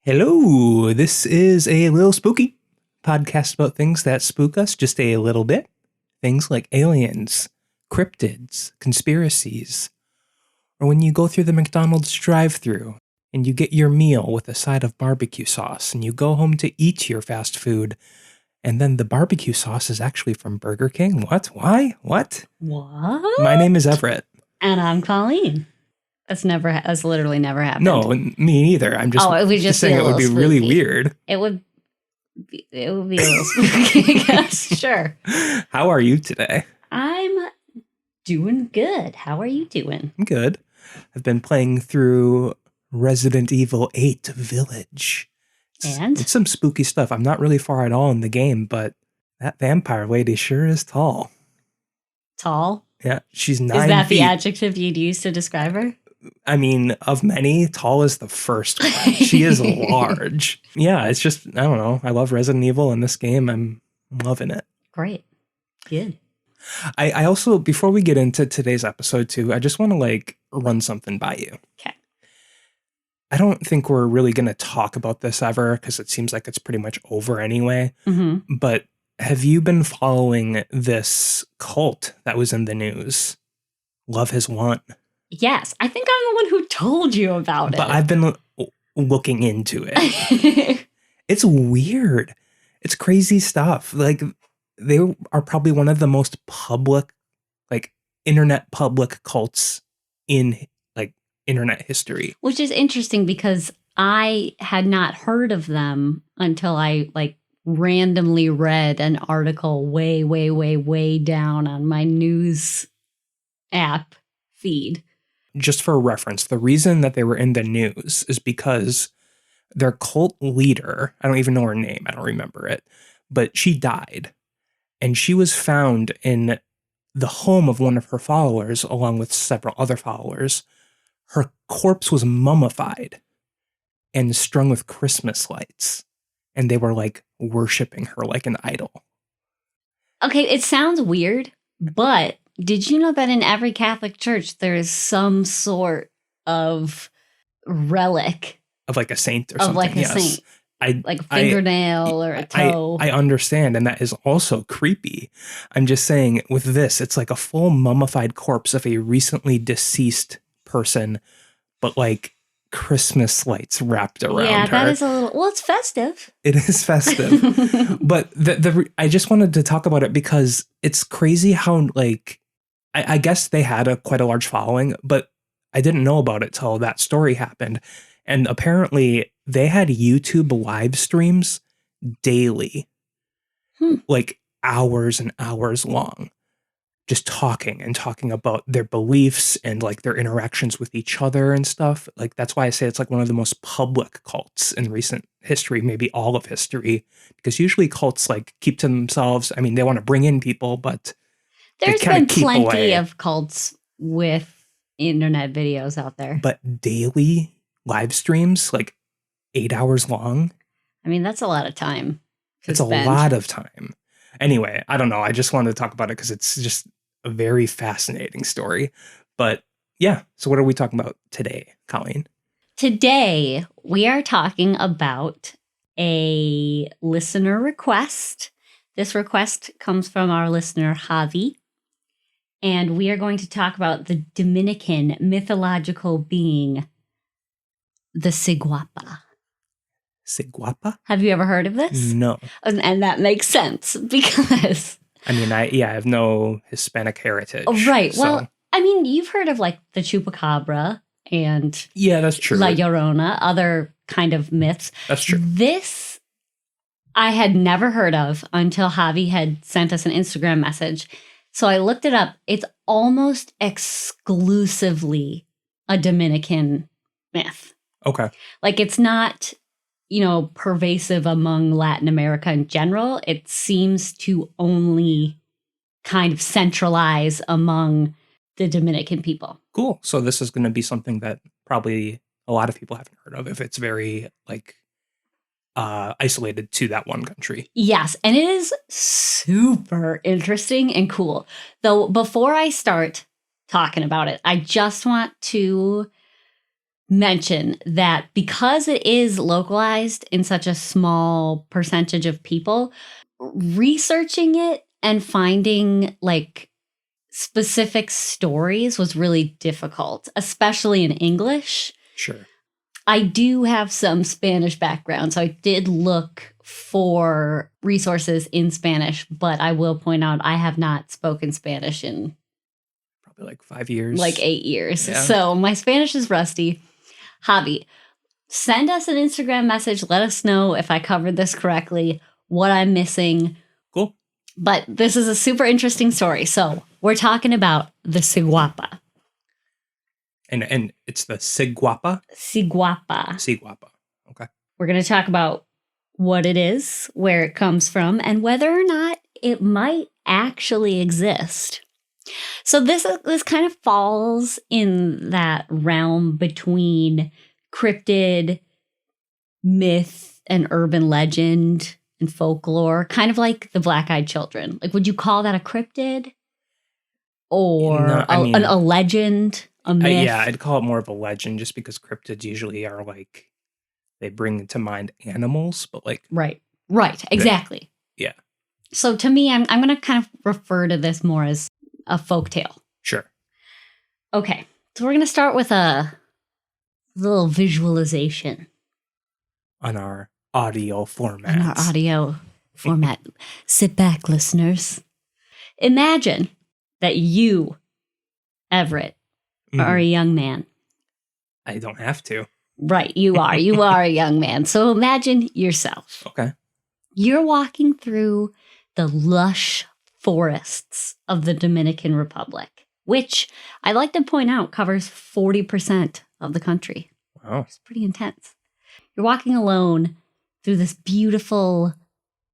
Hello, this is A Lil Spooky, podcast about things that spook us just a little bit. Things like aliens, cryptids, conspiracies, or when you go through the McDonald's drive-thru and you get your meal with a side of barbecue sauce and you go home to eat your fast food, and then the barbecue sauce is actually from Burger King. What? Why? What? What? My name is Everett. And I'm Colleen. That's literally never happened. No, me neither. I'm just, just saying it would be spooky. really weird. It would be a little spooky, I guess. Sure. How are you today? I'm doing good. How are you doing? I'm good. I've been playing through Resident Evil 8 Village. It's some spooky stuff. I'm not really far at all in the game, but that vampire lady sure is tall. Tall? Yeah, she's 9 feet. Is that the adjective you'd use to describe her? I mean, of many, tall is the first one. She is large. Yeah, it's just, I don't know. I love Resident Evil in this game. I'm loving it. Great. Good. I also, before we get into today's episode too, I just want to run something by you. Okay. I don't think we're really going to talk about this ever because it seems like it's pretty much over anyway. Mm-hmm. But have you been following this cult that was in the news? Love Has Won. Yes, I think I'm the one who told you about it. But I've been looking into it. It's weird. It's crazy stuff. They are probably one of the most public, internet public cults in internet history. Which is interesting because I had not heard of them until I randomly read an article way, way, way, way down on my news app feed. Just for reference, the reason that they were in the news is because their cult leader, I don't even know her name, I don't remember it, but she died. And she was found in the home of one of her followers, along with several other followers. Her corpse was mummified and strung with Christmas lights. And they were worshiping her like an idol. Okay, it sounds weird, but did you know that in every Catholic church there is some sort of relic of a saint or something? Of a saint. Like a fingernail or a toe. I understand, and that is also creepy. I'm just saying, with this, it's like a full mummified corpse of a recently deceased person, but Christmas lights wrapped around her. Yeah, that is a little... Well, it's festive. It is festive. But I just wanted to talk about it because it's crazy how, I guess they had quite a large following, but I didn't know about it till that story happened. And apparently they had YouTube live streams daily, hours and hours long, just talking about their beliefs and their interactions with each other and stuff. That's why I say it's one of the most public cults in recent history, maybe all of history, because usually cults keep to themselves. I mean, they want to bring in people, but there's been plenty of cults with internet videos out there. But daily live streams, 8 hours long. I mean, that's a lot of time. It's a lot of time. Anyway, I don't know. I just wanted to talk about it because it's just a very fascinating story. But yeah, so what are we talking about today, Colleen? Today, we are talking about a listener request. This request comes from our listener, Javi. And we are going to talk about the Dominican mythological being, the Ciguapa. Ciguapa? Have you ever heard of this? No. And that makes sense because... I mean, I have no Hispanic heritage. Oh, right. So. Well, I mean, you've heard of the Chupacabra and... Yeah, that's true. La Llorona, other kind of myths. That's true. This I had never heard of until Javi had sent us an Instagram message. So I looked it up. It's almost exclusively a Dominican myth. Okay. It's not, pervasive among Latin America in general. It seems to only kind of centralize among the Dominican people. Cool. So this is going to be something that probably a lot of people haven't heard of if it's very isolated to that one country. Yes, and it is super interesting and cool. Though before I start talking about it, I just want to mention that because it is localized in such a small percentage of people, researching it and finding like specific stories was really difficult, especially in English. Sure. I do have some Spanish background, so I did look for resources in Spanish, but I will point out I have not spoken Spanish in probably like 5 years. Like 8 years. Yeah. So my Spanish is rusty. Javi, send us an Instagram message. Let us know if I covered this correctly, what I'm missing. Cool. But this is a super interesting story. So we're talking about the Ciguapa. And it's the Ciguapa? Ciguapa. Ciguapa. Okay. We're going to talk about what it is, where it comes from, and whether or not it might actually exist. So this kind of falls in that realm between cryptid, myth, and urban legend and folklore, kind of like the Black-Eyed Children. Like, would you call that a cryptid? Or No, a legend, a myth? Yeah, I'd call it more of a legend just because cryptids usually are like, they bring to mind animals, but like... Right, exactly. Yeah. So to me, I'm going to kind of refer to this more as a folktale. Sure. Okay, so we're going to start with a little visualization. On our audio format. Sit back, listeners. Imagine that you, Everett, are a young man. I don't have to. Right, you are. You are a young man. So imagine yourself. Okay. You're walking through the lush forests of the Dominican Republic, which I'd like to point out covers 40% of the country. Wow. It's pretty intense. You're walking alone through this beautiful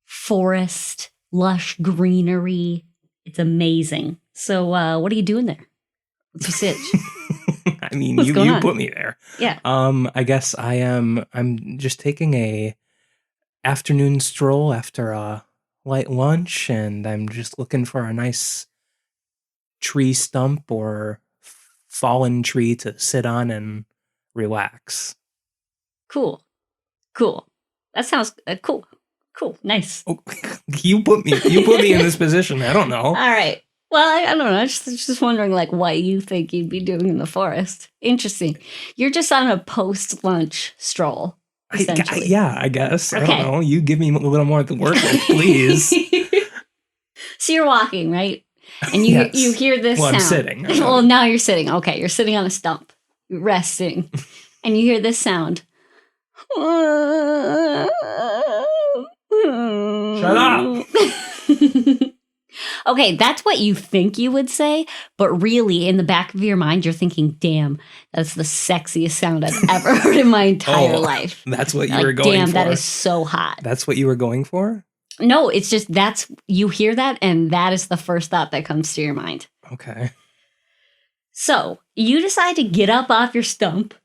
forest, lush greenery. It's amazing. So what are you doing there? What's your sitch? I mean, What's you going on? put me there. Yeah. I guess I'm just taking a afternoon stroll after a light lunch, and I'm just looking for a nice tree stump or fallen tree to sit on and relax. Cool. That sounds cool. Nice. Oh, you put me in this position. I don't know. All right. Well, I don't know. I'm just wondering, like, what you think you'd be doing in the forest. Interesting. You're just on a post-lunch stroll, essentially. I guess. Okay. I don't know. You give me a little more to work with, please. So you're walking, right? And you Yes. you hear this sound. I'm sitting. Well, now you're sitting. Okay, you're sitting on a stump, resting, and you hear this sound. Shut up. Okay, that's what you think you would say, but really in the back of your mind, you're thinking, damn, that's the sexiest sound I've ever heard in my entire life. That's what you Like, were going damn, for. that is so hot. That's what you were going for? No, it's just you hear that, and that is the first thought that comes to your mind. Okay. So you decide to get up off your stump,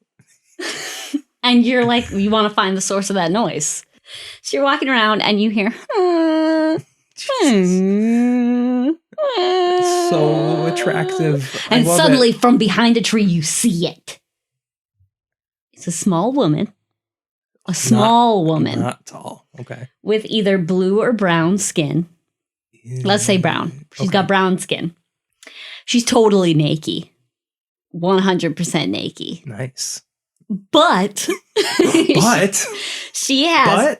and you're like, you want to find the source of that noise. So you're walking around, and you hear, so attractive. and I love suddenly it. from behind a tree, you see it. It's a small woman. Not tall. Okay. With either blue or brown skin. Let's say brown. She's got brown skin. She's totally naked. 100% naked. Nice. But she has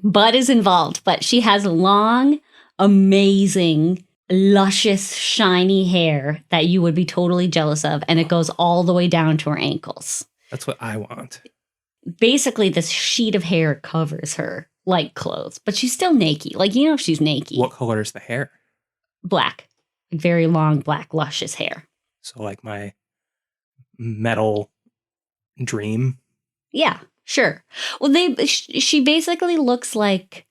butt is involved, but she has long, amazing, luscious, shiny hair that you would be totally jealous of, and it goes all the way down to her ankles. That's what I want. Basically, this sheet of hair covers her like clothes, but she's still naked. Like, you know, she's naked. What color is the hair? Black. Very long, black, luscious hair. So like my metal dream. Yeah, sure. Well, she basically looks like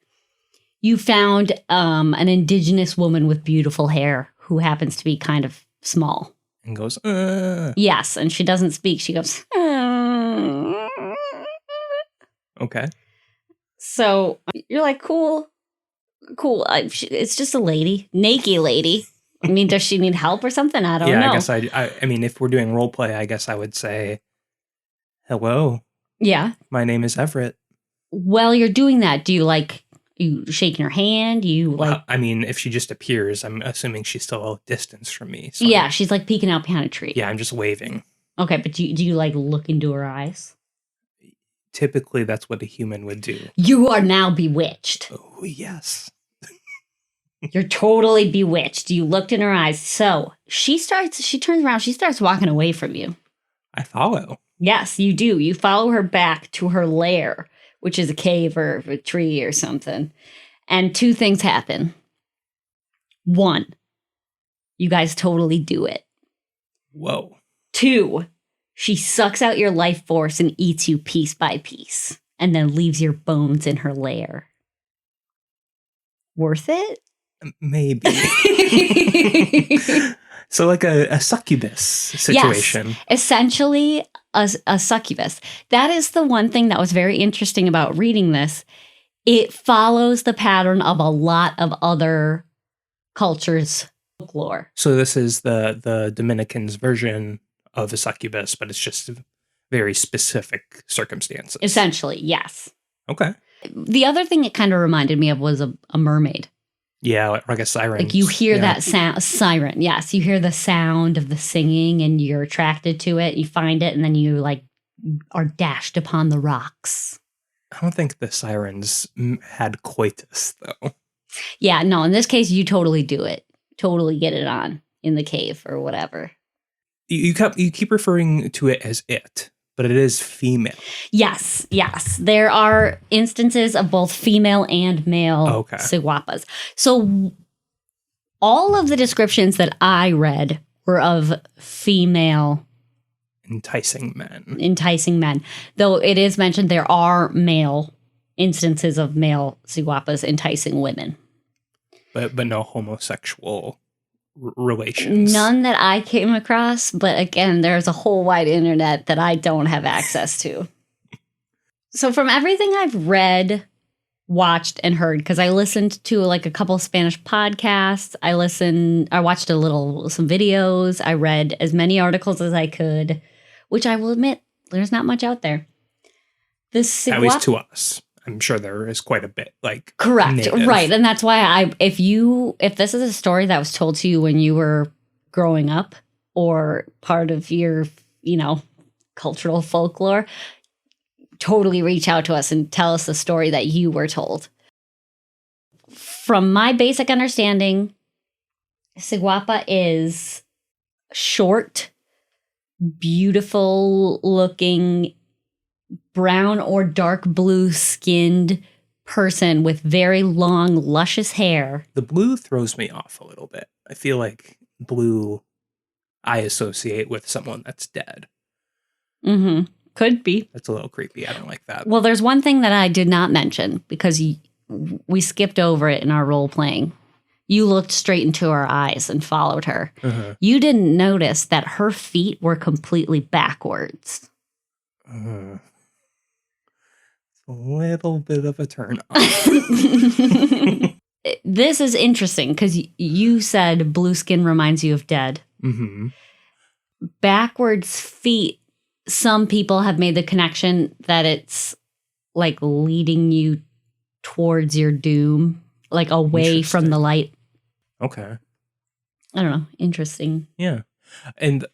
you found an indigenous woman with beautiful hair who happens to be kind of small. And goes, Yes, and she doesn't speak. She goes, Okay. So you're like, cool. It's just a lady, naked lady. I mean, does she need help or something? I don't know. I guess I mean, if we're doing role play, I guess I would say, Hello, Yeah. my name is Everett. While you're doing that, do you shaking her hand? I mean, if she just appears, I'm assuming she's still a distance from me. So Yeah, she's like peeking out behind a tree. yeah, I'm just waving. Okay, but do you like look into her eyes? Typically, that's what a human would do. You are now bewitched. Oh, yes. You're totally bewitched. You looked in her eyes. So she turns around, she starts walking away from you. I follow. Yes, you do. You follow her back to her lair, which is a cave or a tree or something. And two things happen. One, you guys totally do it. Whoa. Two, she sucks out your life force and eats you piece by piece, and then leaves your bones in her lair. Worth it? Maybe. So like a succubus situation. Yes, essentially a succubus. That is the one thing that was very interesting about reading this. It follows the pattern of a lot of other cultures' folklore. So this is the Dominican's version of a succubus, but it's just very specific circumstances. Essentially, yes. Okay. The other thing it kind of reminded me of was a mermaid. Yeah, like a siren. Like you hear that sound, siren. Yes, you hear the sound of the singing and you're attracted to it. You find it and then you like are dashed upon the rocks. I don't think the sirens had coitus, though. Yeah, no, in this case, you totally do it. Totally get it on in the cave or whatever. You keep referring to it as it, but it is female. Yes. There are instances of both female and male Ciguapas. So all of the descriptions that I read were of female enticing men. Though it is mentioned there are male instances of male Ciguapas enticing women. But no homosexual relations. None that I came across, but again, there's a whole wide internet that I don't have access to. So from everything I've read, watched, and heard, because I listened to like a couple Spanish podcasts, I watched some videos, I read as many articles as I could, which I will admit, there's not much out there. At least to us. I'm sure there is quite a bit, like correct, native. Right, and that's why if this is a story that was told to you when you were growing up or part of your, cultural folklore, totally reach out to us and tell us the story that you were told. From my basic understanding, Ciguapa is short, beautiful looking, brown or dark blue skinned person with very long, luscious hair. The blue throws me off a little bit. I feel like blue I associate with someone that's dead. Mm-hmm. Could be. That's a little creepy. I don't like that. Well, there's one thing that I did not mention because we skipped over it in our role playing. You looked straight into her eyes and followed her. Uh-huh. You didn't notice that her feet were completely backwards. A little bit of a turn on. This is interesting because you said blue skin reminds you of dead. Mm-hmm. Backwards feet, some people have made the connection that it's like leading you towards your doom, like away from the light. Okay. I don't know. Interesting. Yeah. And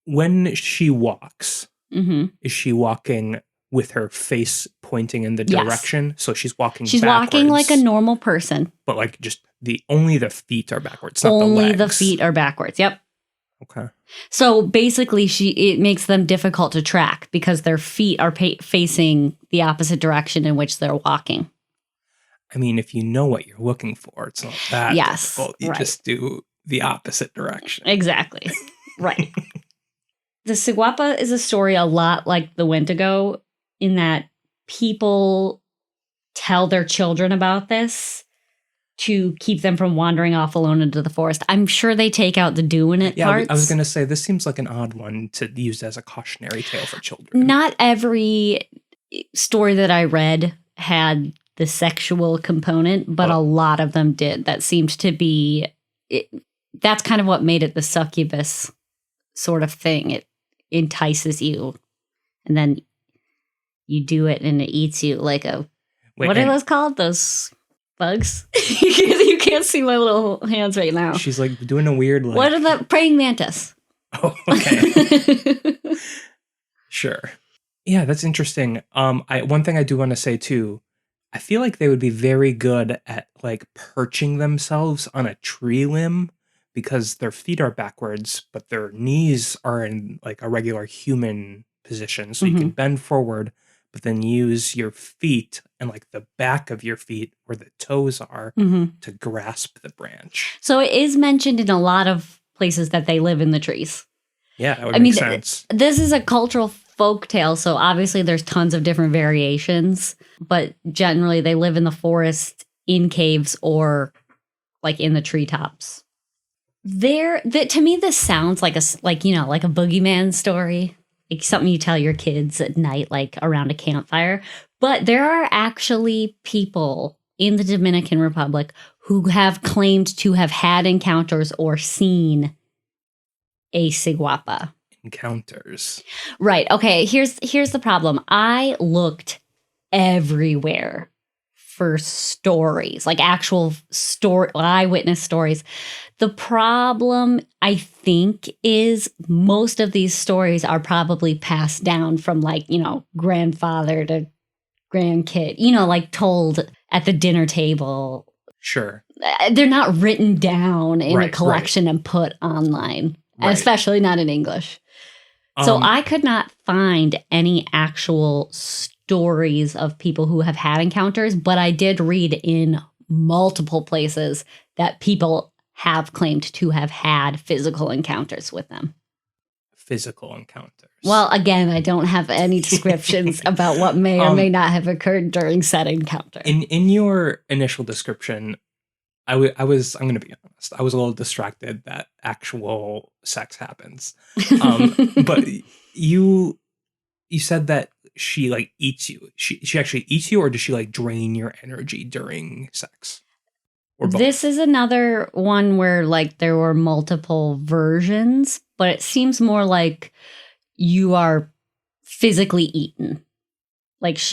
when she walks, mm-hmm. is she walking with her face pointing in the direction? Yes. So she's walking She's backwards, walking like a normal person. But like just only the feet are backwards, not the legs. Only the feet are backwards. Yep. Okay. So basically it makes them difficult to track because their feet are facing the opposite direction in which they're walking. I mean, if you know what you're looking for, it's not that difficult. You just do the opposite direction. Exactly. Right. The Ciguapa is a story a lot like the Wendigo in that people tell their children about this to keep them from wandering off alone into the forest. I'm sure they take out the doing it parts. I was going to say, this seems like an odd one to use as a cautionary tale for children. Not every story that I read had the sexual component, but a lot of them did. That seemed to be... that's kind of what made it the succubus sort of thing. It entices you and then you do it and it eats you like a... what are those called? Those bugs? You can't see my little hands right now. She's like doing a weird... like... what are the praying mantis? Oh, okay. Sure. Yeah, that's interesting. One thing I do want to say too, I feel like they would be very good at like perching themselves on a tree limb because their feet are backwards, but their knees are in like a regular human position. So you can bend forward, but then use your feet and like the back of your feet where the toes are to grasp the branch. So it is mentioned in a lot of places that they live in the trees. Yeah, that would make sense. This is a cultural folk tale, so obviously there's tons of different variations, but generally they live in the forest, in caves, or like in the treetops. To me, this sounds like a boogeyman story, like something you tell your kids at night, like around a campfire. But there are actually people in the Dominican Republic who have claimed to have had encounters or seen a ciguapa. Encounters. Right. Okay. Here's the problem. I looked everywhere for stories, like actual eyewitness stories. The problem, I think, is most of these stories are probably passed down from like, grandfather to grandkid, like told at the dinner table. Sure. They're not written down in a collection and put online, especially not in English. So I could not find any actual stories of people who have had encounters, but I did read in multiple places that people have claimed to have had physical encounters with them. Physical encounters. Well, again, I don't have any descriptions about what may or may not have occurred during said encounter. In your initial description, I'm going to be honest, I was a little distracted that actual sex happens. But you said that she like eats you. She actually eats you, or does she like drain your energy during sex? Or both? This is another one where like there were multiple versions, but it seems more like you are physically eaten. Like it's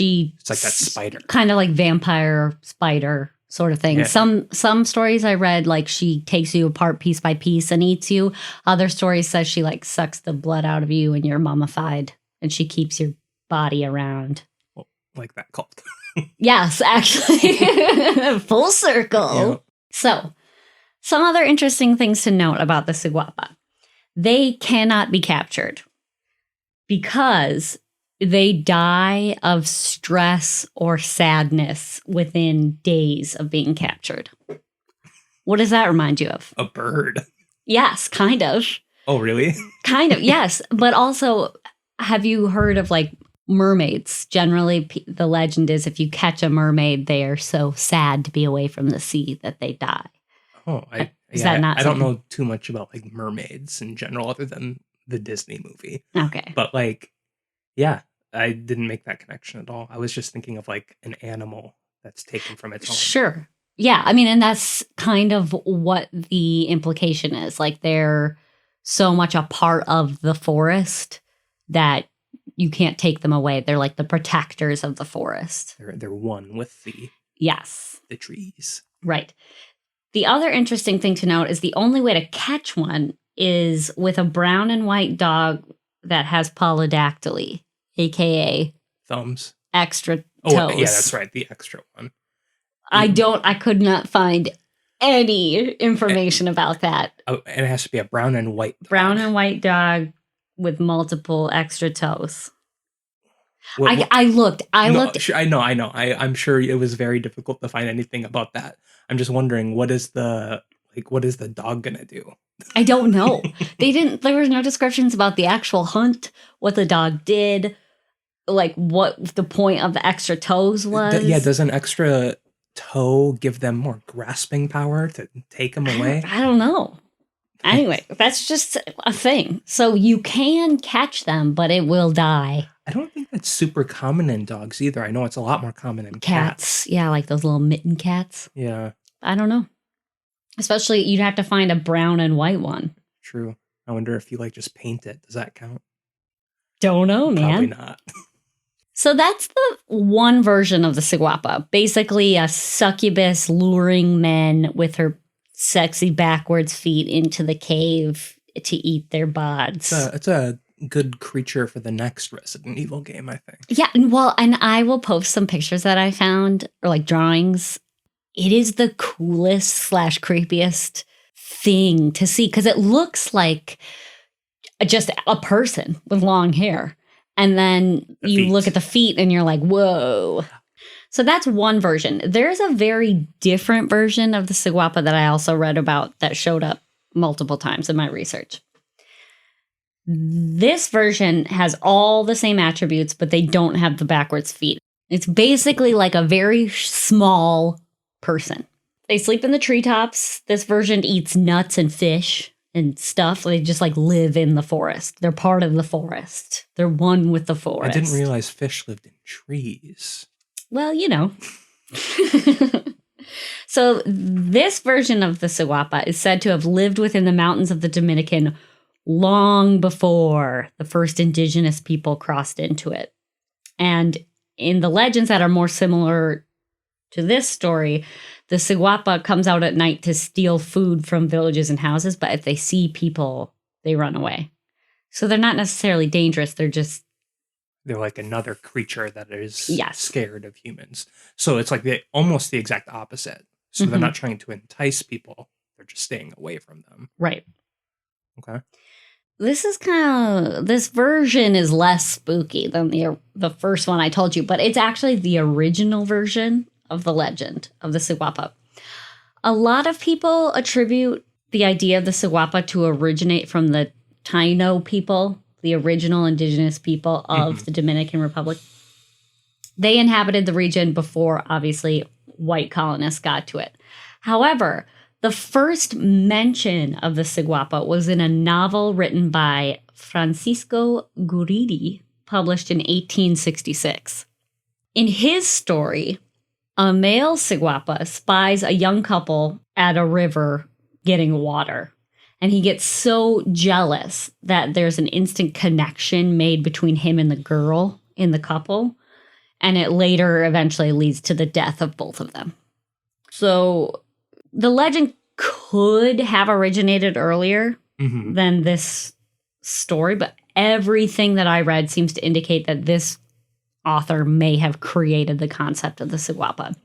like that spider. Kind of like vampire spider sort of thing. Yeah. Some stories I read, like she takes you apart piece by piece and eats you. Other stories says she like sucks the blood out of you and you're mummified and she keeps your body around. Well, like that cult. Yes, actually. Full circle. Yeah. So, some other interesting things to note about the ciguapa. They cannot be captured because they die of stress or sadness within days of being captured. What does that remind you of? A bird. Yes, kind of. Oh, really? Kind of, yes. But also, have you heard of like mermaids? Generally, the legend is if you catch a mermaid, they are so sad to be away from the sea that they die. Oh, I don't know too much about like mermaids in general other than the Disney movie. Okay. But like, yeah, I didn't make that connection at all. I was just thinking of like an animal that's taken from its home. Sure. Yeah. I mean, and that's kind of what the implication is. Like they're so much a part of the forest that you can't take them away. They're like the protectors of the forest. They're one with the trees. Right. The other interesting thing to note is the only way to catch one is with a brown and white dog that has polydactyly, aka thumbs, extra toes. Oh, yeah, that's right, the extra one. I could not find any information about that. Oh, and it has to be a brown and white dog. Brown and white dog with multiple extra toes. I looked. I know. I'm sure it was very difficult to find anything about that. I'm just wondering what is the dog gonna do? I don't know. There was no descriptions about the actual hunt, what the dog did, like what the point of the extra toes was. Does an extra toe give them more grasping power to take them away? I don't know. Anyway, that's just a thing. So you can catch them, but it will die. I don't think that's super common in dogs either. I know it's a lot more common in cats. Yeah, like those little mitten cats. Yeah. I don't know. Especially, you'd have to find a brown and white one. True. I wonder if you like just paint it. Does that count? Don't know, man. Probably not. So that's the one version of the Ciguapa. Basically a succubus luring men with her sexy backwards feet into the cave to eat their bods. It's a good creature for the next Resident Evil game, I think. Yeah, well, and I will post some pictures that I found, or like drawings. It is the coolest / creepiest thing to see because it looks like just a person with long hair. And then you look at the feet and you're like, whoa. So that's one version. There's a very different version of the Ciguapa that I also read about that showed up multiple times in my research. This version has all the same attributes, but they don't have the backwards feet. It's basically like a very small person. They sleep in the treetops. This version eats nuts and fish and stuff. They just like live in the forest. They're part of the forest. They're one with the forest. I didn't realize fish lived in trees. Well, you know. So this version of the Ciguapa is said to have lived within the mountains of the Dominican long before the first indigenous people crossed into it. And in the legends that are more similar to this story, the Ciguapa comes out at night to steal food from villages and houses, but if they see people, they run away. So they're not necessarily dangerous. They're like another creature that is scared of humans. So it's like almost the exact opposite. So they're not trying to entice people. They're just staying away from them. Right. Okay. This version is less spooky than the first one I told you, but it's actually the original version of the legend of the Ciguapa. A lot of people attribute the idea of the Ciguapa to originate from the Taino people, the original indigenous people of the Dominican Republic. They inhabited the region before, obviously, white colonists got to it. However, the first mention of the Ciguapa was in a novel written by Francisco Guridi, published in 1866. In his story, a male Ciguapa spies a young couple at a river getting water. And he gets so jealous that there's an instant connection made between him and the girl in the couple. And it later eventually leads to the death of both of them. So the legend could have originated earlier than this story, but everything that I read seems to indicate that this author may have created the concept of the Ciguapa.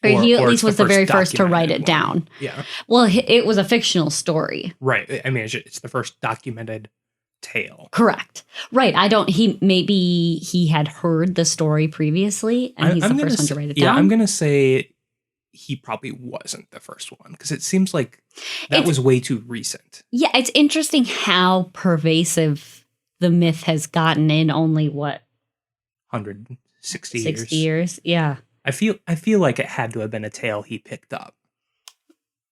Or he at least was the very first to write it down. Yeah. Well, it was a fictional story. Right. I mean, it's the first documented tale. Correct. Right. Maybe he had heard the story previously and he's the first one to write it down. Yeah, I'm going to say he probably wasn't the first one because it seems like that was way too recent. Yeah, it's interesting how pervasive the myth has gotten in only, 160 years? 60 years, yeah. I feel like it had to have been a tale he picked up.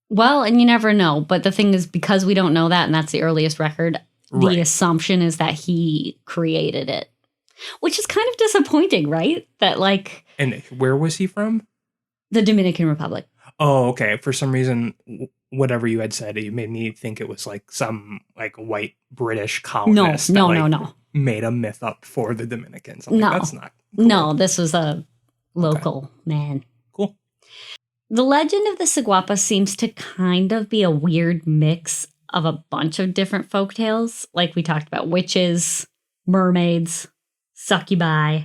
Well, and you never know. But the thing is, because we don't know that, and that's the earliest record, the assumption is that he created it. Which is kind of disappointing, right? That And where was he from? The Dominican Republic. Oh, okay. For some reason, whatever you had said, you made me think it was like some white British colonist. No. Made a myth up for the Dominicans. I'm no, that's not cool. No, this was a local man. Cool. The legend of the Ciguapa seems to kind of be a weird mix of a bunch of different folktales. Like we talked about witches, mermaids, succubi.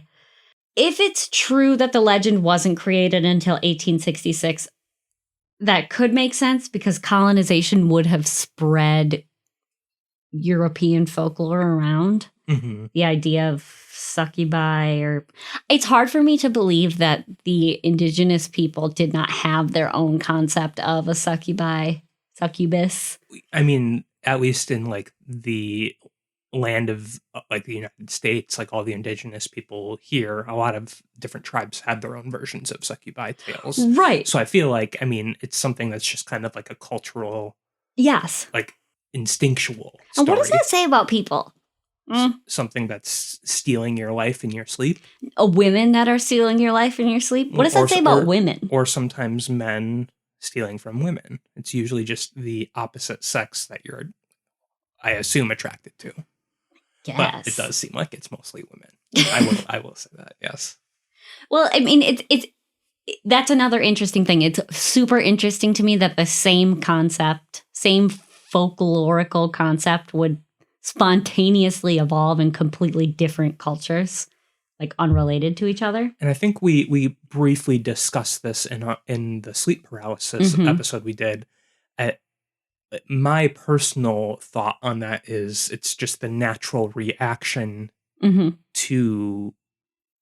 If it's true that the legend wasn't created until 1866, that could make sense because colonization would have spread European folklore around. The idea of succubi, it's hard for me to believe that the indigenous people did not have their own concept of a succubi, succubus. I mean, at least in the land of the United States, all the indigenous people here, a lot of different tribes had their own versions of succubi tales. Right. So I feel it's something that's just kind of like a cultural, yes, instinctual story. And what does that say about people? Something that's stealing your life in your sleep. Women that are stealing your life in your sleep? What does that say about women? Or sometimes men stealing from women. It's usually just the opposite sex that you're, I assume, attracted to. Yes. But it does seem like it's mostly women. I will say that, yes. Well, I mean, that's another interesting thing. It's super interesting to me that the same concept, same folklorical concept would spontaneously evolve in completely different cultures, like unrelated to each other. And I think we briefly discussed this in the sleep paralysis episode we did. My personal thought on that is it's just the natural reaction to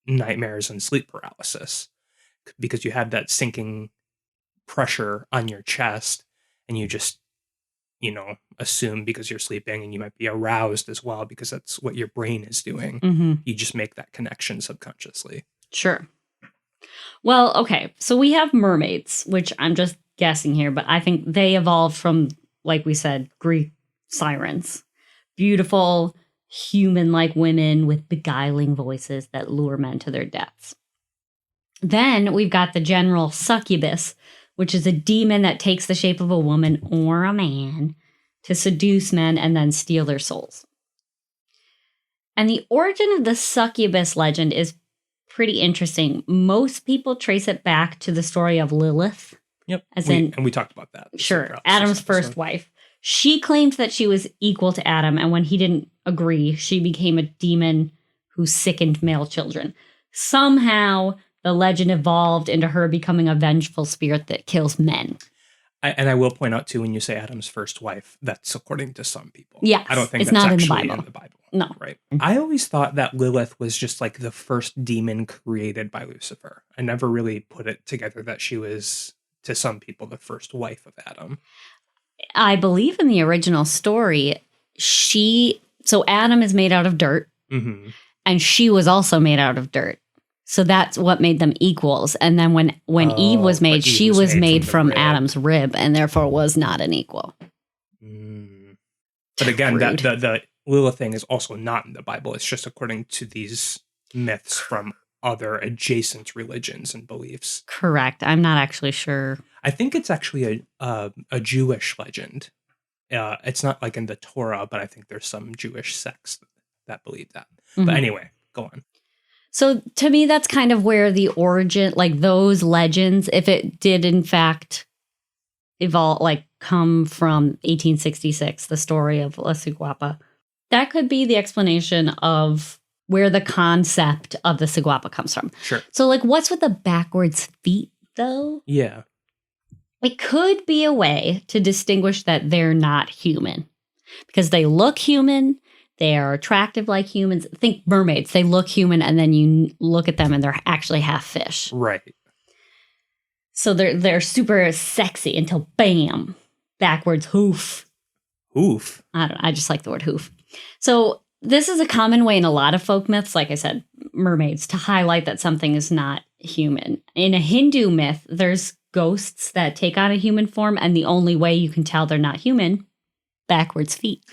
nightmares and sleep paralysis, because you have that sinking pressure on your chest and you just, assume because you're sleeping, and you might be aroused as well because that's what your brain is doing. You just make that connection subconsciously. Sure. Well, okay. So we have mermaids, which I'm just guessing here, but I think they evolved from, like we said, Greek sirens. Beautiful, human-like women with beguiling voices that lure men to their deaths. Then we've got the general succubus, which is a demon that takes the shape of a woman or a man to seduce men and then steal their souls. And the origin of the succubus legend is pretty interesting. Most people trace it back to the story of Lilith. Yep. And we talked about that. Sure. Adam's first wife. She claimed that she was equal to Adam, and when he didn't agree, she became a demon who sickened male children. Somehow, the legend evolved into her becoming a vengeful spirit that kills men. And I will point out, too, when you say Adam's first wife, that's according to some people. Yes, I don't think it's that's not actually in the Bible. No. Right. I always thought that Lilith was just like the first demon created by Lucifer. I never really put it together that she was, to some people, the first wife of Adam. I believe in the original story, so Adam is made out of dirt, and she was also made out of dirt. So that's what made them equals. And then when Eve was made, she was made from Adam's rib, and therefore was not an equal. But again, the Lilith thing is also not in the Bible. It's just according to these myths from other adjacent religions and beliefs. Correct. I'm not actually sure. I think it's actually a Jewish legend. It's not like in the Torah, but I think there's some Jewish sects that believe that. But anyway, go on. So to me, that's kind of where the origin, like those legends, if it did in fact evolve, like come from 1866, the story of La Ciguapa, that could be the explanation of where the concept of the Ciguapa comes from. Sure. So like, what's with the backwards feet though? Yeah. It could be a way to distinguish that they're not human because they look human. They are attractive like humans. Think mermaids. They look human, and then you look at them and they're actually half fish. Right. So they're super sexy until bam, backwards hoof. Hoof? I don't know. I just like the word hoof. So this is a common way in a lot of folk myths, like I said, mermaids, to highlight that something is not human. In a Hindu myth, there's ghosts that take on a human form, and the only way you can tell they're not human, backwards feet.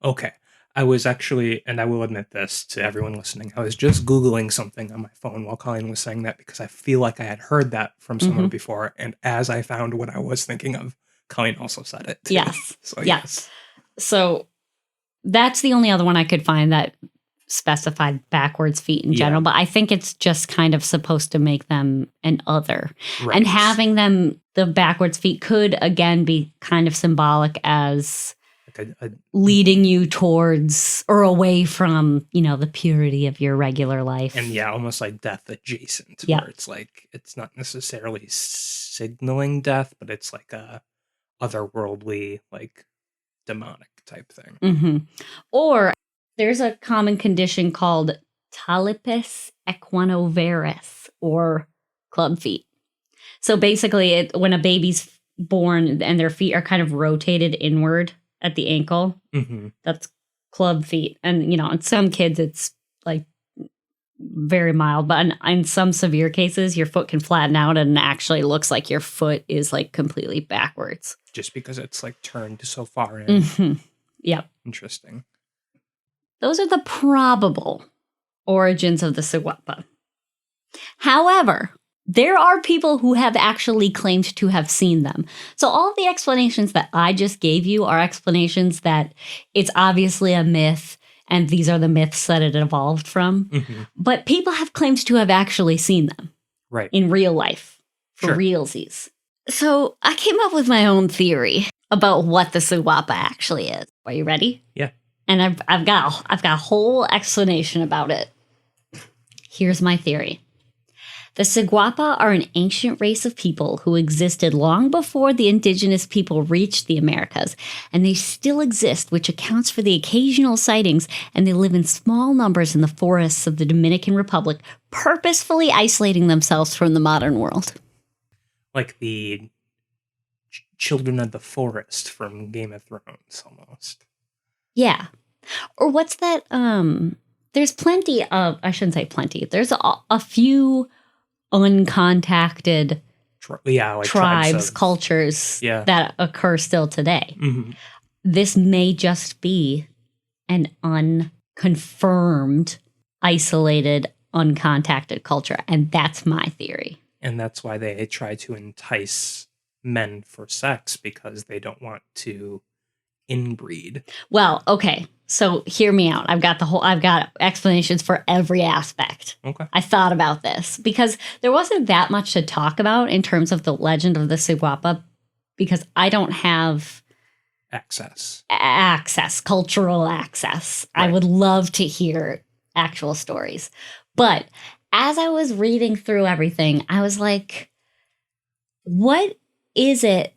Okay. I was actually, and I will admit this to everyone listening, I was just Googling something on my phone while Colleen was saying that because I feel like I had heard that from somewhere before. And as I found what I was thinking of, Colleen also said it too. Yes. So, yes. So that's the only other one I could find that specified backwards feet in general. But I think it's just kind of supposed to make them an other. Right. And having them, the backwards feet, could again be kind of symbolic as leading you towards or away from, the purity of your regular life. And almost like death adjacent, where it's like, it's not necessarily signaling death, but it's like a otherworldly, like demonic type thing. Or there's a common condition called talipes equinovarus, or club feet. So basically when a baby's born and their feet are kind of rotated inward at the ankle, that's club feet. And, in some kids, it's like very mild, but in some severe cases, your foot can flatten out and it actually looks like your foot is like completely backwards. Just because it's like turned so far in. Yep. Interesting. Those are the probable origins of the Ciguapa. However, there are people who have actually claimed to have seen them. So all of the explanations that I just gave you are explanations that it's obviously a myth and these are the myths that it evolved from. Mm-hmm. But people have claimed to have actually seen them Right. in real life, for Sure. realsies. So I came up with my own theory about what the Ciguapa actually is. Are you ready? Yeah. And I've got a whole explanation about it. Here's my theory. The Ciguapa are an ancient race of people who existed long before the indigenous people reached the Americas, and they still exist, which accounts for the occasional sightings, and they live in small numbers in the forests of the Dominican Republic, purposefully isolating themselves from the modern world. Like the children of the forest from Game of Thrones, almost. Yeah. Or what's that? There's plenty of, I shouldn't say plenty, there's a few uncontacted Like tribes, cultures that occur still today. Mm-hmm. This may just be an unconfirmed, isolated, uncontacted culture. And that's my theory. And that's why they try to entice men for sex, because they don't want to inbreed. Well, okay. So hear me out. I've got explanations for every aspect. Okay. I thought about this because there wasn't that much to talk about in terms of the legend of the Ciguapa, because I don't have cultural access. Right. I would love to hear actual stories. But as I was reading through everything, I was like, what is it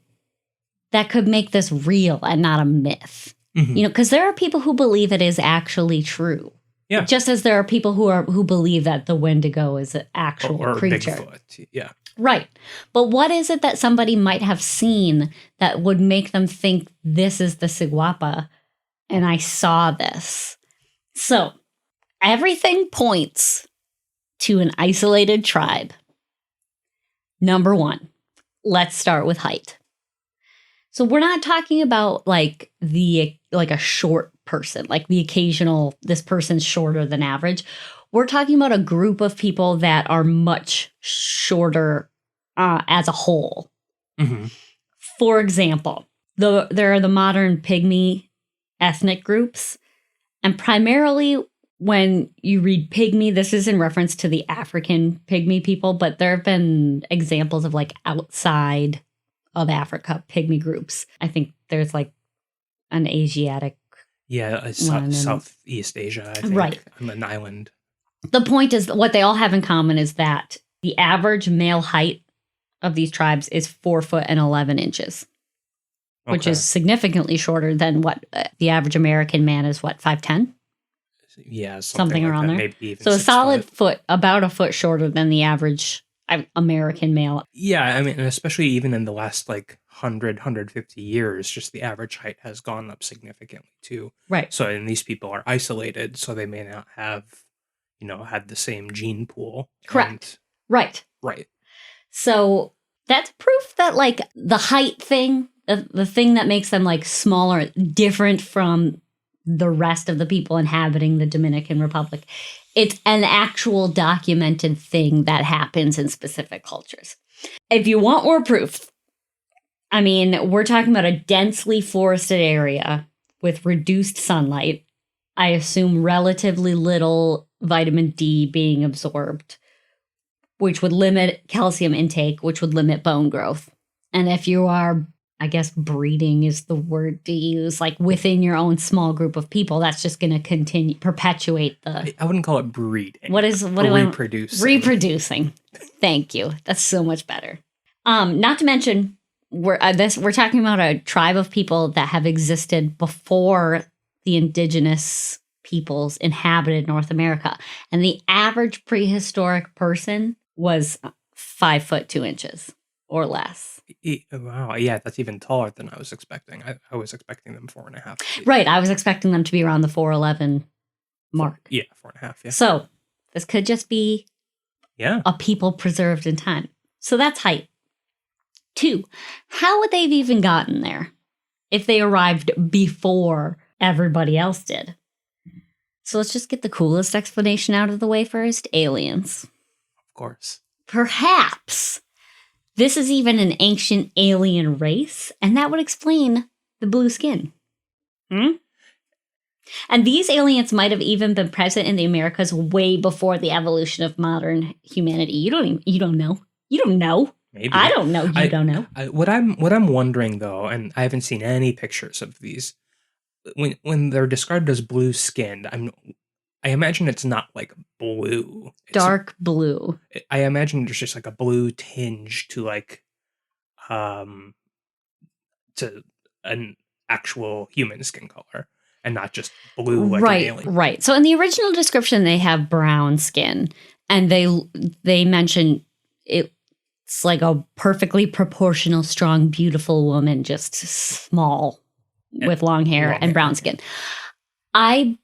that could make this real and not a myth? Mm-hmm. You know, because there are people who believe it is actually true. Yeah. Just as there are people who believe that the Wendigo is an actual creature. Bigfoot. Yeah. Right. But what is it that somebody might have seen that would make them think this is the Ciguapa and I saw this? So everything points to an isolated tribe. Number one, let's start with height. So we're not talking about like a short person, like the occasional, this person's shorter than average. We're talking about a group of people that are much shorter as a whole. Mm-hmm. For example, there are the modern pygmy ethnic groups. And primarily when you read pygmy, this is in reference to the African pygmy people, but there have been examples of like outside of Africa pygmy groups. I think there's like an Asiatic. Yeah, Southeast Asia, I think. Right. On an island. The point is, what they all have in common is that the average male height of these tribes is 4 foot and 11 inches, which is significantly shorter than what the average American man is, 5'10"? Yeah, something like around that. there. Maybe even so a solid foot, about a foot shorter than the average American male. Yeah, I mean, especially even in the last 150 years, just the average height has gone up significantly too. Right. So, and these people are isolated, so they may not have, had the same gene pool. Correct. Right. So that's proof that the height thing, the thing that makes them smaller, different from the rest of the people inhabiting the Dominican Republic, it's an actual documented thing that happens in specific cultures. If you want more proof, I mean, we're talking about a densely forested area with reduced sunlight. I assume relatively little vitamin D being absorbed, which would limit calcium intake, which would limit bone growth. And if you are, I guess breeding is the word to use, within your own small group of people, that's just going to perpetuate the... I wouldn't call it breeding. What reproducing. Reproducing. Thank you. That's so much better. Not to mention, we're talking about a tribe of people that have existed before the indigenous peoples inhabited North America. And the average prehistoric person was 5 foot 2 inches or less. Wow, yeah, that's even taller than I was expecting. I was expecting them 4.5 feet. Right, I was expecting them to be around the 4'11" mark. 4.5, yeah. So this could just be a people preserved in time. So that's height. 2, how would they have even gotten there if they arrived before everybody else did? So let's just get the coolest explanation out of the way first. Aliens. Of course. Perhaps this is even an ancient alien race, and that would explain the blue skin. And these aliens might have even been present in the Americas way before the evolution of modern humanity. You don't know. You don't know. Maybe. I don't know. You don't know. What I'm wondering though, and I haven't seen any pictures of these, when they're described as blue skinned, I imagine it's not like blue. Dark blue. I imagine there's just like a blue tinge to like to an actual human skin color and not just blue like an alien. Right. So in the original description they have brown skin, and they mention it's like a perfectly proportional, strong, beautiful woman, just small with long hair and brown skin. I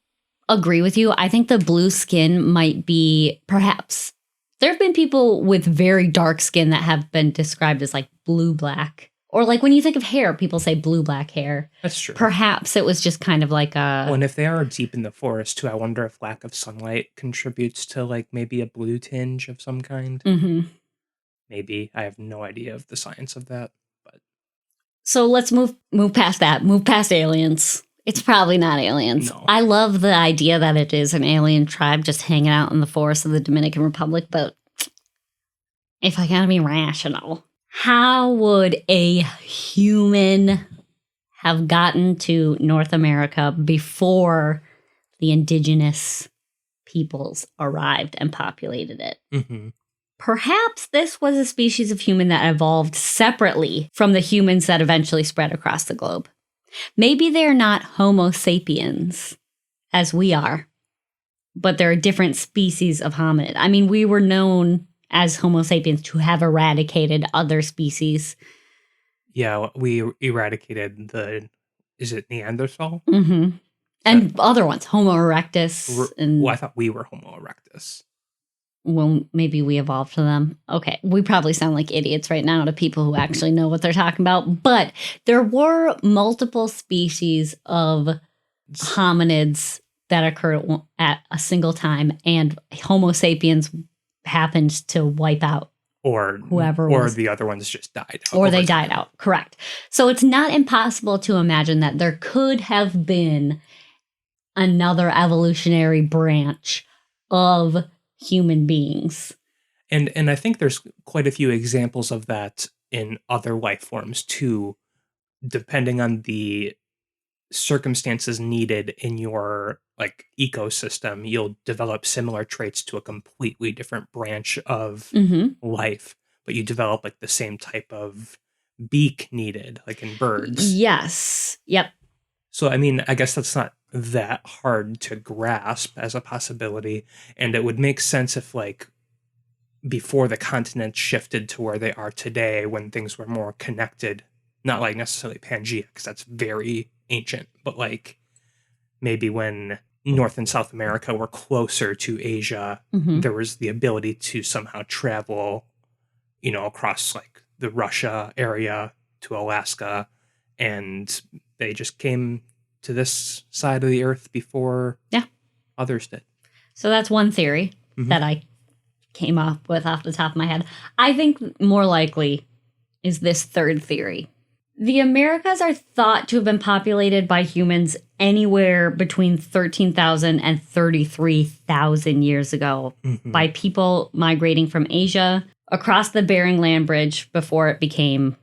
agree with you. I think the blue skin might be, perhaps there have been people with very dark skin that have been described as like blue-black. Or like when you think of hair, people say blue-black hair. That's true. Perhaps it was just kind of like a... Well, and if they are deep in the forest too, I wonder if lack of sunlight contributes to like maybe a blue tinge of some kind. Mm-hmm. Maybe. I have no idea of the science of that. But so let's move past that. Move past aliens. It's probably not aliens. No. I love the idea that it is an alien tribe just hanging out in the forests of the Dominican Republic, but if I gotta be rational, how would a human have gotten to North America before the indigenous peoples arrived and populated it? Mm-hmm. Perhaps this was a species of human that evolved separately from the humans that eventually spread across the globe. Maybe they're not Homo sapiens, as we are, but they're a different species of hominid. I mean, we were known as Homo sapiens to have eradicated other species. Yeah, we eradicated is it Neanderthal? Mm-hmm. And other ones, Homo erectus. Well, I thought we were Homo erectus. Well, maybe we evolved to them. Okay, we probably sound like idiots right now to people who actually know what they're talking about. But there were multiple species of hominids that occurred at a single time, and Homo sapiens happened to wipe out whoever or the other ones just died out. Or they died out, correct. So it's not impossible to imagine that there could have been another evolutionary branch of human beings. And I think there's quite a few examples of that in other life forms too, depending on the circumstances needed in your like ecosystem. You'll develop similar traits to a completely different branch of life, but you develop like the same type of beak needed, like in birds. Yes. Yep. So, I mean, I guess that's not that hard to grasp as a possibility. And it would make sense if, like, before the continents shifted to where they are today, when things were more connected, not like necessarily Pangea, because that's very ancient, but like maybe when North and South America were closer to Asia, there was the ability to somehow travel, across like the Russia area to Alaska, and they just came to this side of the earth before others did. So that's one theory that I came up with off the top of my head. I think more likely is this third theory. The Americas are thought to have been populated by humans anywhere between 13,000 and 33,000 years ago by people migrating from Asia across the Bering Land Bridge before it became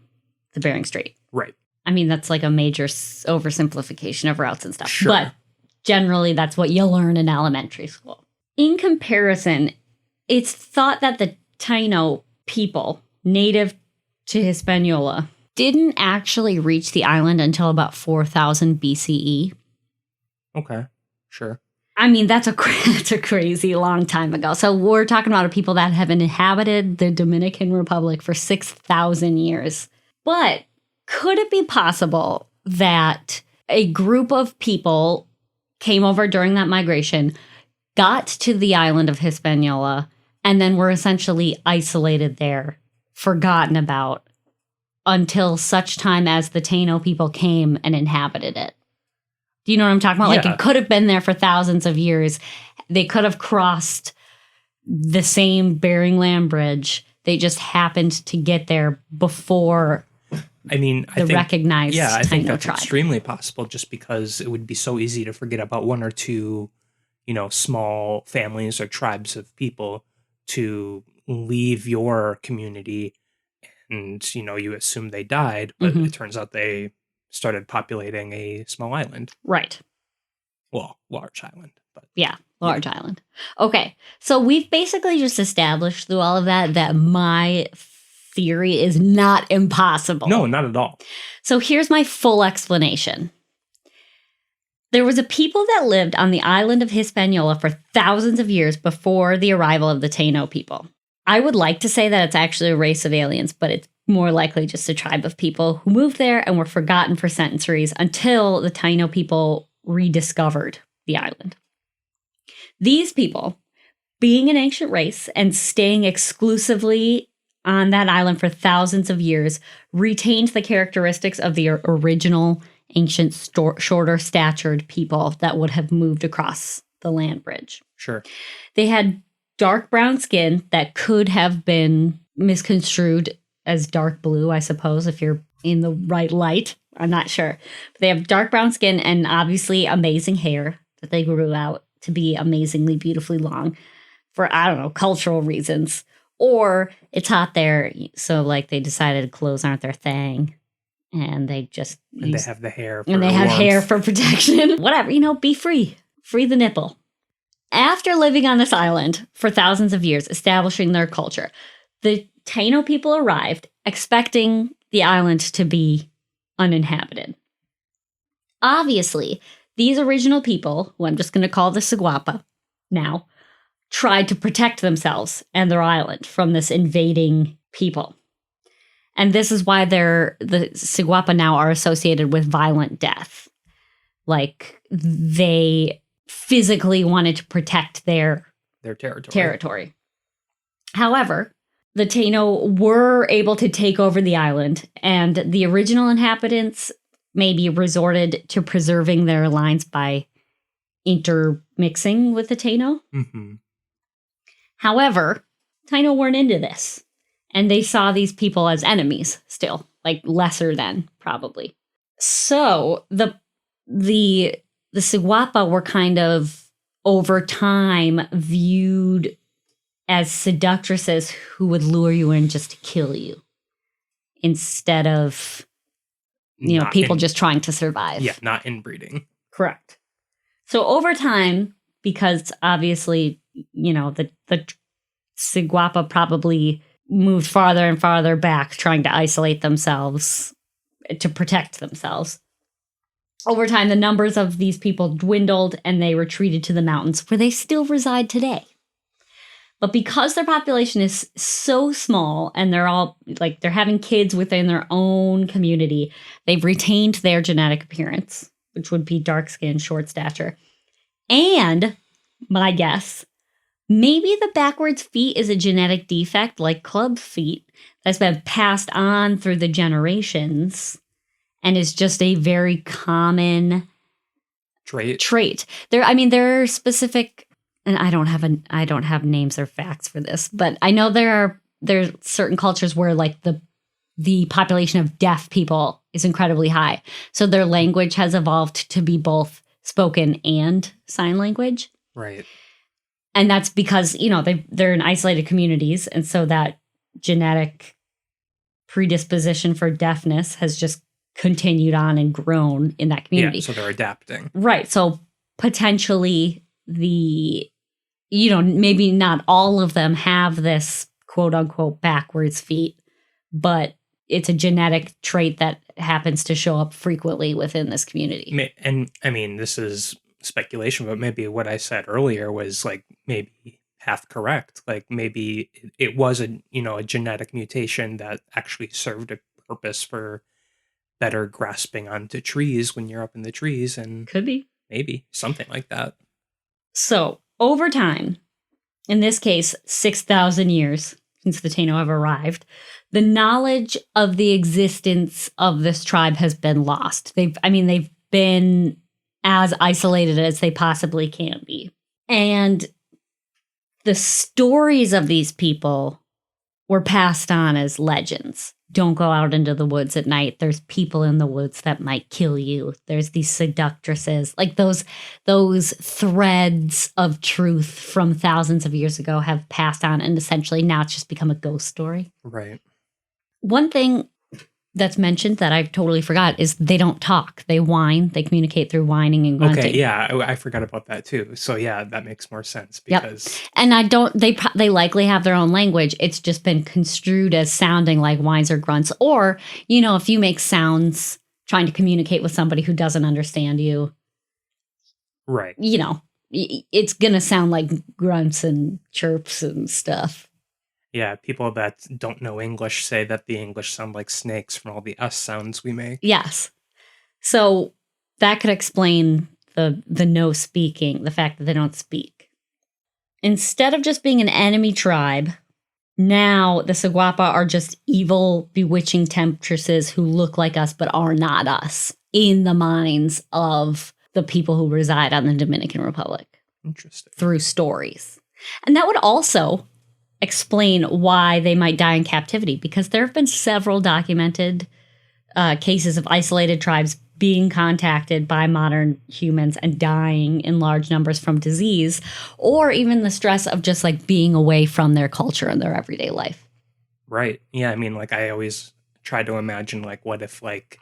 the Bering Strait. Right. I mean, that's like a major oversimplification of routes and stuff. Sure. But generally, that's what you learn in elementary school. In comparison, it's thought that the Taino people, native to Hispaniola, didn't actually reach the island until about 4,000 BCE. Okay, sure. I mean, that's a crazy long time ago. So we're talking about people that have inhabited the Dominican Republic for 6,000 years. But could it be possible that a group of people came over during that migration, got to the island of Hispaniola, and then were essentially isolated there, forgotten about, until such time as the Taino people came and inhabited it? Do you know what I'm talking about? Yeah. Like, it could have been there for thousands of years. They could have crossed the same Bering Land Bridge. They just happened to get there before I mean, I think recognized I think Taino that's tribe. extremely possible just because it would be so easy to forget about one or two, small families or tribes of people to leave your community and, you assume they died, but Mhm. it turns out they started populating a small island. Right. Well, large island, but Yeah, large island. Okay, so we've basically just established through all of that my theory is not impossible. no, not at all. So here's my full explanation. There was a people that lived on the island of Hispaniola for thousands of years before the arrival of the Taino people. I would like to say that it's actually a race of aliens, but it's more likely just a tribe of people who moved there and were forgotten for centuries until the Taino people rediscovered the island. These people, being an ancient race and staying exclusively on that island for thousands of years, retained the characteristics of the original ancient shorter statured people that would have moved across the land bridge. Sure. They had dark brown skin that could have been misconstrued as dark blue, I suppose, if you're in the right light. I'm not sure. But they have dark brown skin and obviously amazing hair that they grew out to be amazingly beautifully long for, I don't know, cultural reasons. Or it's hot there, so like they decided clothes aren't their thing. And they just they have the hair for and they have warmth. hair for protection. Whatever, be free. Free the nipple. After living on this island for thousands of years, establishing their culture, the Taino people arrived expecting the island to be uninhabited. Obviously, these original people, who I'm just going to call the Ciguapa now, tried to protect themselves and their island from this invading people. And this is why the Ciguapa now are associated with violent death. Like, they physically wanted to protect their territory. However, the Taino were able to take over the island, and the original inhabitants maybe resorted to preserving their lines by intermixing with the Taino. Mm-hmm. However, Taino weren't into this. And they saw these people as enemies still, like lesser than, probably. So the Ciguapa were kind of, over time, viewed as seductresses who would lure you in just to kill you. Instead of, people just trying to survive. Yeah, not inbreeding. Correct. So over time, because obviously, the Ciguapa probably moved farther and farther back, trying to isolate themselves, to protect themselves. Over time, the numbers of these people dwindled and they retreated to the mountains where they still reside today. But because their population is so small and they're all they're having kids within their own community, they've retained their genetic appearance, which would be dark skin, short stature. And my guess, maybe the backwards feet is a genetic defect like club feet that's been passed on through the generations and is just a very common trait. There are specific, and I don't have names or facts for this, but I know there are certain cultures where the population of deaf people is incredibly high. So their language has evolved to be both spoken and sign language. Right. And that's because, they're in isolated communities. And so that genetic predisposition for deafness has just continued on and grown in that community. Yeah, so they're adapting. Right. So potentially maybe not all of them have this quote unquote backwards feet, but it's a genetic trait that happens to show up frequently within this community. And I mean, this is speculation, but maybe what I said earlier was maybe half correct. Maybe it was a genetic mutation that actually served a purpose for better grasping onto trees when you're up in the trees, and could be maybe something like that. So over time, in this case 6,000 years since the Taino have arrived, the knowledge of the existence of this tribe has been lost. They've been as isolated as they possibly can be. And the stories of these people were passed on as legends. Don't go out into the woods at night. There's people in the woods that might kill you. There's these seductresses. Like those threads of truth from thousands of years ago have passed on, and essentially now it's just become a ghost story. Right. One thing that's mentioned that I totally forgot is they don't talk. They whine. They communicate through whining and grunting. Okay, yeah, I forgot about that too. So yeah, that makes more sense because And they likely have their own language. It's just been construed as sounding like whines or grunts. Or, if you make sounds trying to communicate with somebody who doesn't understand you, right. It's going to sound like grunts and chirps and stuff. Yeah, people that don't know English say that the English sound like snakes from all the S sounds we make. Yes. So that could explain the no speaking, the fact that they don't speak. Instead of just being an enemy tribe, now the Ciguapa are just evil, bewitching temptresses who look like us but are not us in the minds of the people who reside on the Dominican Republic. Interesting. Through stories. And that would also explain why they might die in captivity, because there have been several documented cases of isolated tribes being contacted by modern humans and dying in large numbers from disease, or even the stress of just like being away from their culture and their everyday life. Right. Yeah. I mean, like I always try to imagine like what if like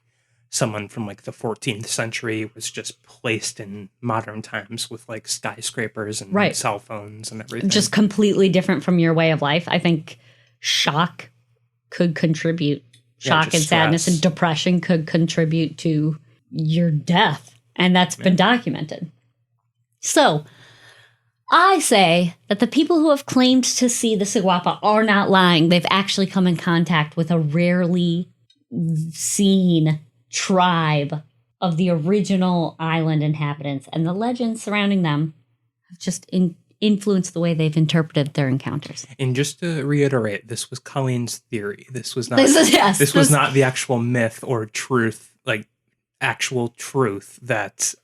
someone from like the 14th century was just placed in modern times with like skyscrapers and cell phones and everything. Just completely different from your way of life. I think shock could contribute. Shock and sadness and depression could contribute to your death. And that's been documented. So I say that the people who have claimed to see the Ciguapa are not lying. They've actually come in contact with a rarely seen tribe of the original island inhabitants, and the legends surrounding them have just influenced the way they've interpreted their encounters. And just to reiterate, this was Colleen's theory. This was not this was not the actual myth or truth, like actual truth that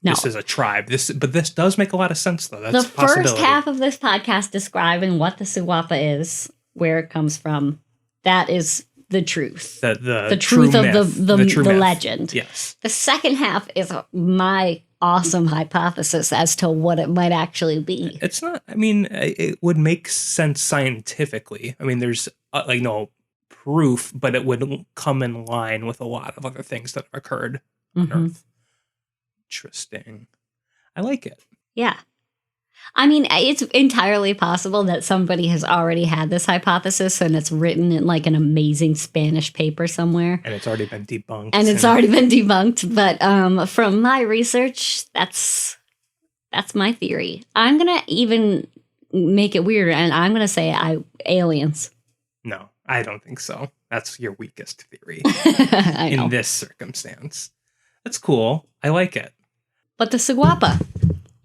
this is a tribe. But this does make a lot of sense though. That's the first half of this podcast describing what the Ciguapa is, where it comes from. That is the truth. The truth of the legend. Yes. The second half is my awesome hypothesis as to what it might actually be. It's not, I mean, it would make sense scientifically. I mean, there's like no proof, but it would come in line with a lot of other things that have occurred on Earth. Interesting. I like it. Yeah. I mean, it's entirely possible that somebody has already had this hypothesis and it's written in like an amazing Spanish paper somewhere. And it's already been debunked. But from my research, that's my theory. I'm going to even make it weirder, and I'm going to say aliens. No, I don't think so. That's your weakest theory in this circumstance. That's cool. I like it. But the Ciguapa,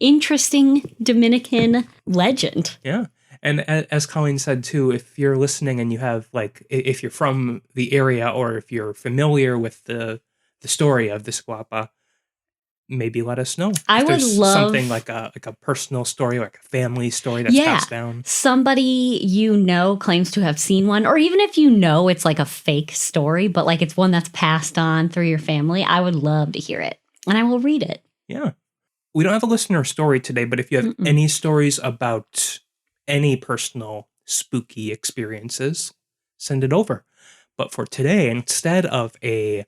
interesting Dominican legend. Yeah. And as Colleen said, too, if you're listening and you have, like, if you're from the area or if you're familiar with the story of the Ciguapa, maybe let us know. I would love something like a personal story, like a family story that's passed down. Somebody claims to have seen one, or even if it's like a fake story, but like it's one that's passed on through your family, I would love to hear it. And I will read it. Yeah. We don't have a listener story today, but if you have any stories about any personal spooky experiences, send it over. But for today, instead of a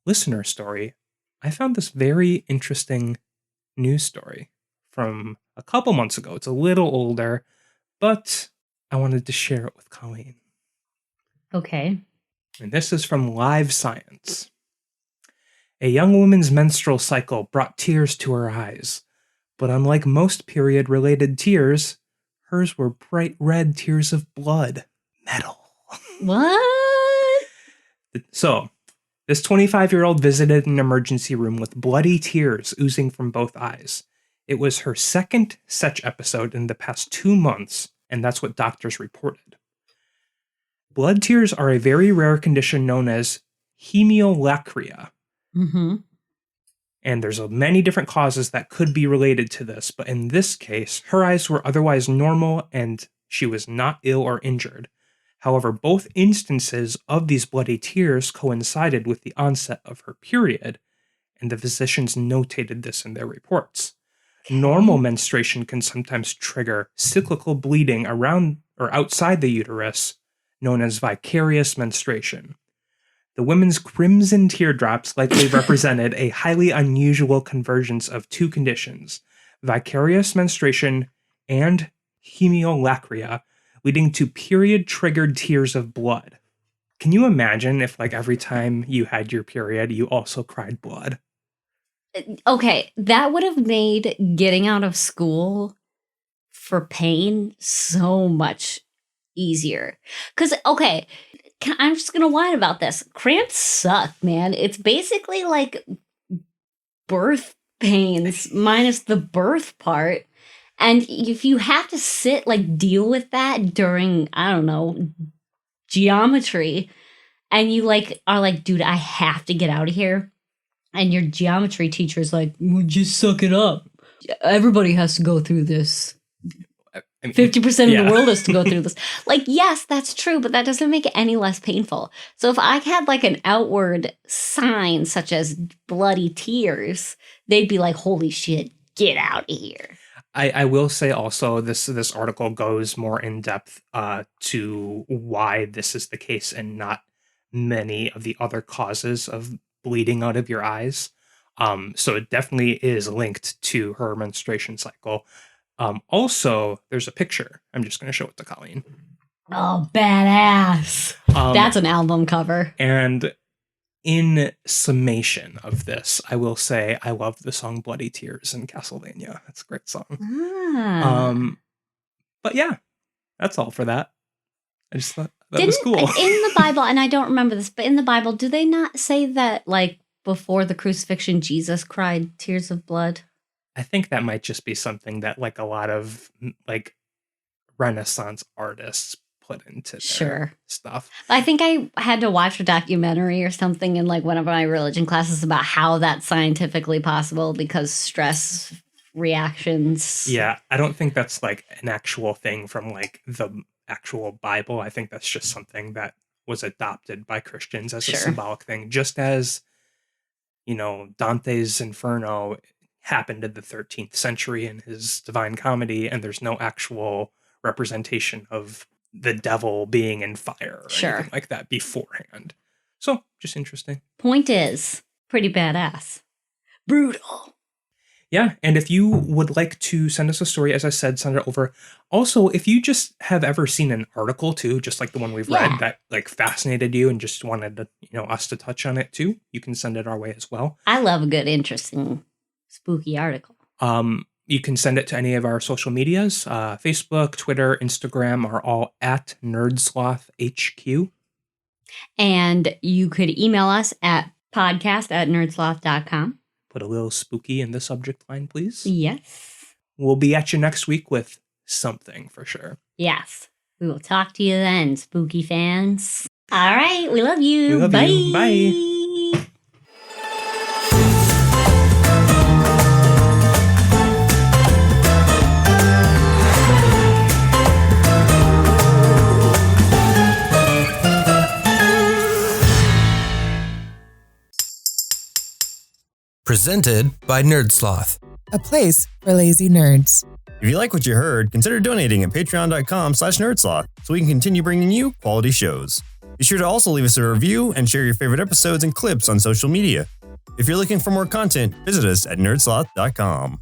listener story, I found this very interesting news story from a couple months ago. It's a little older, but I wanted to share it with Colleen. Okay. And this is from Live Science. A young woman's menstrual cycle brought tears to her eyes, but unlike most period-related tears, hers were bright red tears of blood. Metal. What? So, this 25-year-old visited an emergency room with bloody tears oozing from both eyes. It was her second such episode in the past 2 months, and that's what doctors reported. Blood tears are a very rare condition known as hemolacria. Mm-hmm. And there's many different causes that could be related to this, but in this case, her eyes were otherwise normal and she was not ill or injured. However, both instances of these bloody tears coincided with the onset of her period, and the physicians notated this in their reports. Normal menstruation can sometimes trigger cyclical bleeding around or outside the uterus, known as vicarious menstruation. The women's crimson teardrops likely represented a highly unusual convergence of two conditions, vicarious menstruation and hemolacria, leading to period-triggered tears of blood. Can you imagine if, like, every time you had your period, you also cried blood? Okay, that would have made getting out of school for pain so much easier. Because, okay, I'm just going to whine about this. Cramps suck, man. It's basically like birth pains minus the birth part. And if you have to sit, like, deal with that during, I don't know, geometry, and you, like, are like, dude, I have to get out of here. And your geometry teacher is like, well, just suck it up. Everybody has to go through this. 50% of the world has to go through this. Like, yes, that's true, but that doesn't make it any less painful. So if I had, like, an outward sign such as bloody tears, they'd be like, holy shit, get out of here. I will say also this article goes more in depth to why this is the case and not many of the other causes of bleeding out of your eyes. So it definitely is linked to her menstruation cycle. Also, there's a picture. I'm just going to show it to Colleen. Oh, badass. That's an album cover. And in summation of this, I will say I love the song Bloody Tears in Castlevania. That's a great song. But yeah, that's all for that. I just thought that was cool. In the Bible, and I don't remember this, but in the Bible, do they not say that, like, before the crucifixion, Jesus cried tears of blood? I think that might just be something that, like, a lot of, like, Renaissance artists put into their stuff. I think I had to watch a documentary or something in, like, one of my religion classes about how that's scientifically possible because stress reactions. Yeah, I don't think that's, like, an actual thing from, like, the actual Bible. I think that's just something that was adopted by Christians as a symbolic thing, just as, you know, Dante's Inferno happened in the 13th century in his Divine Comedy, and there's no actual representation of the devil being in fire or anything like that beforehand. So, just interesting. Point is, pretty badass. Brutal. Yeah, and if you would like to send us a story, as I said, send it over. Also, if you just have ever seen an article too, just like the one we've read that, like, fascinated you and just wanted to, you know, us to touch on it too, you can send it our way as well. I love a good, interesting, spooky article. You can send it to any of our social medias. Facebook, Twitter, Instagram are all at NerdSloth HQ. And you could email us at podcast@nerdsloth.com. Put a little spooky in the subject line, please. Yes. We'll be at you next week with something for sure. Yes. We will talk to you then, spooky fans. All right. We love you. We love Bye. you. Bye. Presented by NerdSloth, a place for lazy nerds. If you like what you heard, consider donating at patreon.com/nerdsloth so we can continue bringing you quality shows. Be sure to also leave us a review and share your favorite episodes and clips on social media. If you're looking for more content, visit us at nerdsloth.com.